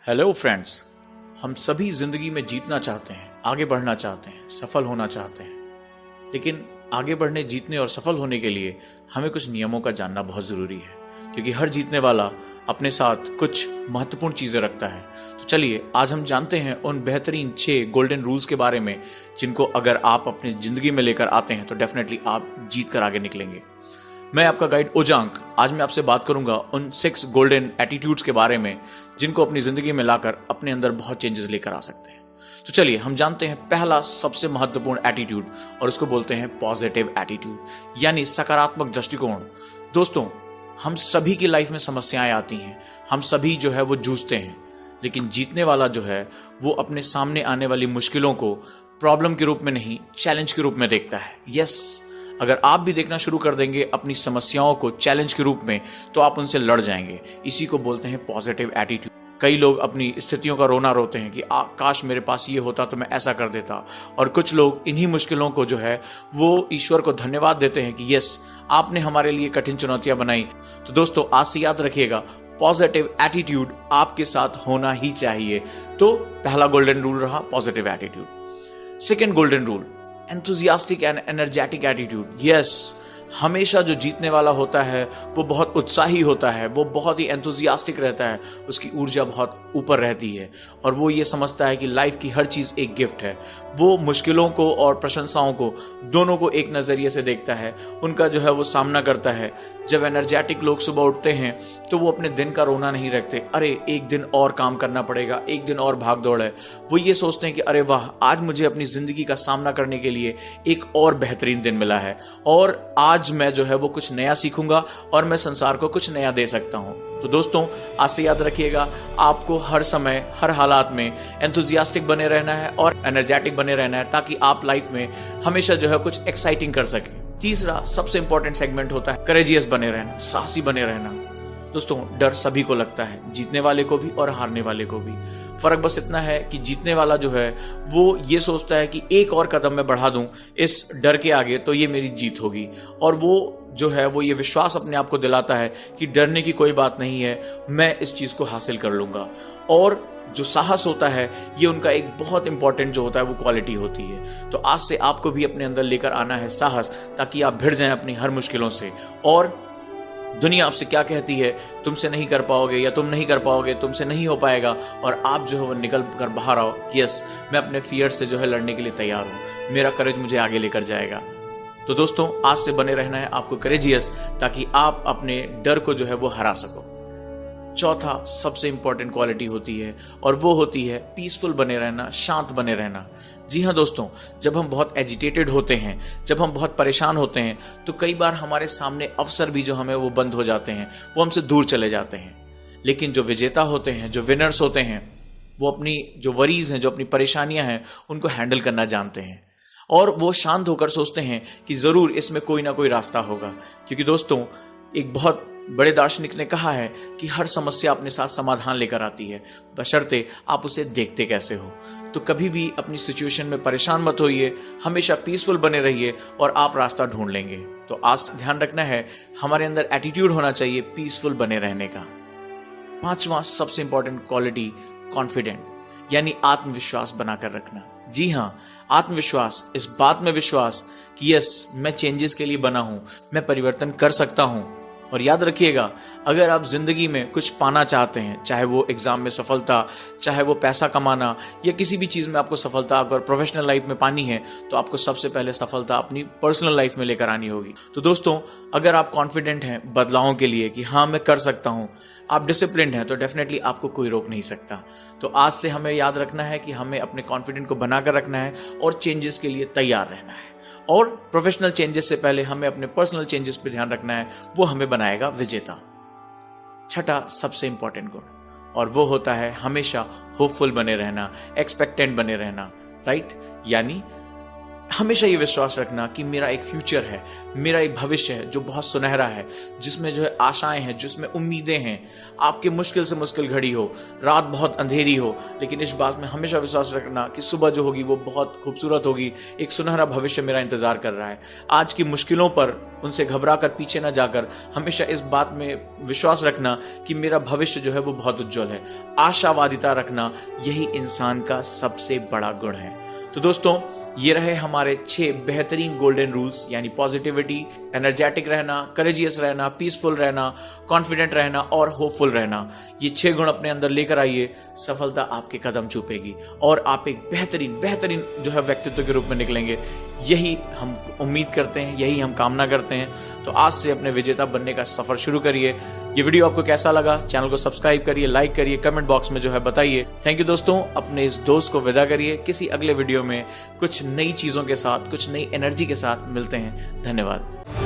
Hello friends. हम सभी जिंदगी में जीतना चाहते हैं, आगे बढ़ना चाहते हैं, सफल होना चाहते हैं। लेकिन आगे बढ़ने, जीतने और सफल होने के लिए हमें कुछ नियमों का जानना बहुत जरूरी है, क्योंकि हर जीतने वाला अपने साथ कुछ महत्वपूर्ण चीजें रखता है। तो चलिए आज हम जानते हैं उन बेहतरीन 6 गोल्डन रूल्स के बारे में, जिनको अगर आप अपनी जिंदगी में लेकर आते हैं तो डेफिनेटली आप जीत कर आगे निकलेंगे। मैं आपका गाइड ओजांक आज मैं आपसे बात करूंगा उन 6 गोल्डन एटीट्यूड्स के बारे में, जिनको अपनी जिंदगी में लाकर अपने अंदर बहुत चेंजेस लेकर आ सकते हैं। तो चलिए हम जानते हैं पहला सबसे महत्वपूर्ण एटीट्यूड, और उसको बोलते हैं पॉजिटिव एटीट्यूड, यानी सकारात्मक दृष्टिकोण। दोस्तों, हम सभी की लाइफ में समस्याएं आती हैं, हम सभी जो है वो जूझते हैं, लेकिन जीतने वाला जो है वो अपने सामने आने वाली मुश्किलों को प्रॉब्लम के रूप में नहीं, चैलेंज के रूप में देखता है। यस, अगर आप भी देखना शुरू कर देंगे अपनी समस्याओं को चैलेंज के रूप में, तो आप उनसे लड़ जाएंगे। इसी को बोलते हैं पॉजिटिव एटीट्यूड। कई लोग अपनी स्थितियों का रोना रोते हैं कि काश मेरे पास ये होता तो मैं ऐसा कर देता, और कुछ लोग इन्हीं मुश्किलों को जो है वो ईश्वर को धन्यवाद देते हैं कि यस, आपने हमारे लिए कठिन चुनौतियां बनाई। तो दोस्तों, आज से याद रखिएगा, पॉजिटिव एटीट्यूड आपके साथ होना ही चाहिए। तो पहला गोल्डन रूल रहा positive attitude. Second golden rule, enthusiastic and energetic attitude. Yes, हमेशा जो जीतने वाला होता है वो बहुत उत्साही होता है, वो बहुत ही एंथुजियास्टिक रहता है, उसकी ऊर्जा बहुत ऊपर रहती है, और वो ये समझता है कि लाइफ की हर चीज एक गिफ्ट है। वो मुश्किलों को और प्रशंसाओं को दोनों को एक नजरिए से देखता है, उनका जो है वो सामना करता है। जब एनर्जेटिक लोग सुबह उठते हैं तो वो अपने दिन का रोना नहीं रखते, अरे एक दिन और काम करना पड़ेगा, एक दिन और भाग दौड़ है। वो ये सोचते हैं कि अरे वाह, आज मुझे अपनी जिंदगी का सामना करने के लिए एक और बेहतरीन दिन मिला है, और आज मैं जो है वो कुछ नया सीखूंगा और मैं संसार को कुछ नया दे सकता हूं। तो दोस्तों, आज से याद रखिएगा, आपको हर समय हर हालात में एंथुजियास्टिक बने रहना है और एनर्जेटिक बने रहना है, ताकि आप लाइफ में हमेशा जो है कुछ एक्साइटिंग कर सकें। तीसरा सबसे इंपॉर्टेंट सेगमेंट होता है करेजियस बने रहना, साहसी बने रहना। दोस्तों, डर सभी को लगता है, जीतने वाले को भी और हारने वाले को भी। फर्क बस इतना है कि जीतने वाला जो है वो ये सोचता है कि एक और कदम मैं बढ़ा दूं इस डर के आगे तो ये मेरी जीत होगी, और वो जो है वो ये विश्वास अपने आप को दिलाता है कि डरने की कोई बात नहीं है, मैं इस चीज को हासिल कर लूंगा। और जो साहस होता है, ये उनका एक बहुत इंपॉर्टेंट जो होता है वो क्वालिटी होती है। तो आज से आपको भी अपने अंदर लेकर आना है साहस, ताकि आप भिड़ जाएं अपनी हर मुश्किलों से। और दुनिया आपसे क्या कहती है, तुमसे नहीं कर पाओगे या तुम नहीं कर पाओगे, तुमसे नहीं हो पाएगा, और आप जो है वो निकल कर बाहर आओ, यस मैं अपने फियर से जो है लड़ने के लिए तैयार हूं, मेरा करेज मुझे आगे लेकर जाएगा। तो दोस्तों, आज से बने रहना है आपको करेजियस, ताकि आप अपने डर को जो है वो हरा सको। चौथा सबसे इंपॉर्टेंट क्वालिटी होती है, और वो होती है पीसफुल बने रहना, शांत बने रहना। जी हाँ दोस्तों, जब हम बहुत एजिटेटेड होते हैं, जब हम बहुत परेशान होते हैं, तो कई बार हमारे सामने अवसर भी जो हमें वो बंद हो जाते हैं, वो हमसे दूर चले जाते हैं। लेकिन जो विजेता होते हैं, जो विनर्स होते हैं, वो अपनी जो वरीज हैं, जो अपनी परेशानियां हैं, उनको हैंडल करना जानते हैं, और वो शांत होकर सोचते हैं कि जरूर इसमें कोई ना कोई रास्ता होगा। क्योंकि दोस्तों, एक बहुत बड़े दार्शनिक ने कहा है कि हर समस्या अपने साथ समाधान लेकर आती है, बशर्ते आप उसे देखते कैसे हो। तो कभी भी अपनी सिचुएशन में परेशान मत होइए, हमेशा पीसफुल बने रहिए और आप रास्ता ढूंढ लेंगे। तो आज ध्यान रखना है, हमारे अंदर एटीट्यूड होना चाहिए पीसफुल बने रहने का। पांचवा सबसे इंपॉर्टेंट क्वालिटी, कॉन्फिडेंट, यानी आत्मविश्वास बनाकर रखना। जी हाँ, आत्मविश्वास, इस बात में विश्वास कि यस मैं चेंजेस के लिए बना हूं, मैं परिवर्तन कर सकता हूं। और याद रखिएगा, अगर आप जिंदगी में कुछ पाना चाहते हैं, चाहे वो एग्जाम में सफलता, चाहे वो पैसा कमाना, या किसी भी चीज में आपको सफलता अगर प्रोफेशनल लाइफ में पानी है, तो आपको सबसे पहले सफलता अपनी पर्सनल लाइफ में लेकर आनी होगी। तो दोस्तों, अगर आप कॉन्फिडेंट हैं बदलावों के लिए कि हाँ मैं कर सकता हूं, आप डिसिप्लिन्ड हैं, तो डेफिनेटली आपको कोई रोक नहीं सकता। तो आज से हमें याद रखना है कि हमें अपने कॉन्फिडेंट को बनाकर रखना है और चेंजेस के लिए तैयार रहना है, और प्रोफेशनल चेंजेस से पहले हमें अपने पर्सनल चेंजेस पे ध्यान रखना है, वो हमें बनाएगा विजेता। छठा सबसे इंपॉर्टेंट गुण, और वो होता है हमेशा होपफुल बने रहना, एक्सपेक्टेंट बने रहना, राइट। यानी हमेशा ये विश्वास रखना कि मेरा एक फ्यूचर है, मेरा एक भविष्य है जो बहुत सुनहरा है, जिसमें जो है आशाएं हैं, जिसमें उम्मीदें हैं। आपके मुश्किल से मुश्किल घड़ी हो, रात बहुत अंधेरी हो, लेकिन इस बात में हमेशा विश्वास रखना कि सुबह जो होगी वो बहुत खूबसूरत होगी। एक सुनहरा भविष्य मेरा इंतजार कर रहा है। आज की मुश्किलों पर उनसे घबरा कर पीछे न जाकर हमेशा इस बात में विश्वास रखना कि मेरा भविष्य जो है वो बहुत उज्जवल है। आशावादिता रखना यही इंसान का सबसे बड़ा गुण है। तो दोस्तों, ये रहे हमारे 6 बेहतरीन गोल्डन रूल्स, यानी पॉजिटिविटी, एनर्जेटिक रहना, करेजियस रहना, पीसफुल रहना, कॉन्फिडेंट रहना और होपफुल रहना। ये 6 गुण अपने अंदर लेकर आइए, सफलता आपके कदम चूपेगी और आप एक बेहतरीन जो है व्यक्तित्व के रूप में निकलेंगे। यही हम उम्मीद करते हैं, यही हम कामना करते हैं। तो आज से अपने विजेता बनने का सफर शुरू करिए। ये वीडियो आपको कैसा लगा? चैनल को सब्सक्राइब करिए, लाइक करिए, कमेंट बॉक्स में जो है बताइए। थैंक यू दोस्तों। अपने इस दोस्त को विदा करिए। किसी अगले वीडियो में कुछ नई चीजों के साथ, कुछ नई एनर्जी के साथ मिलते हैं। धन्यवाद।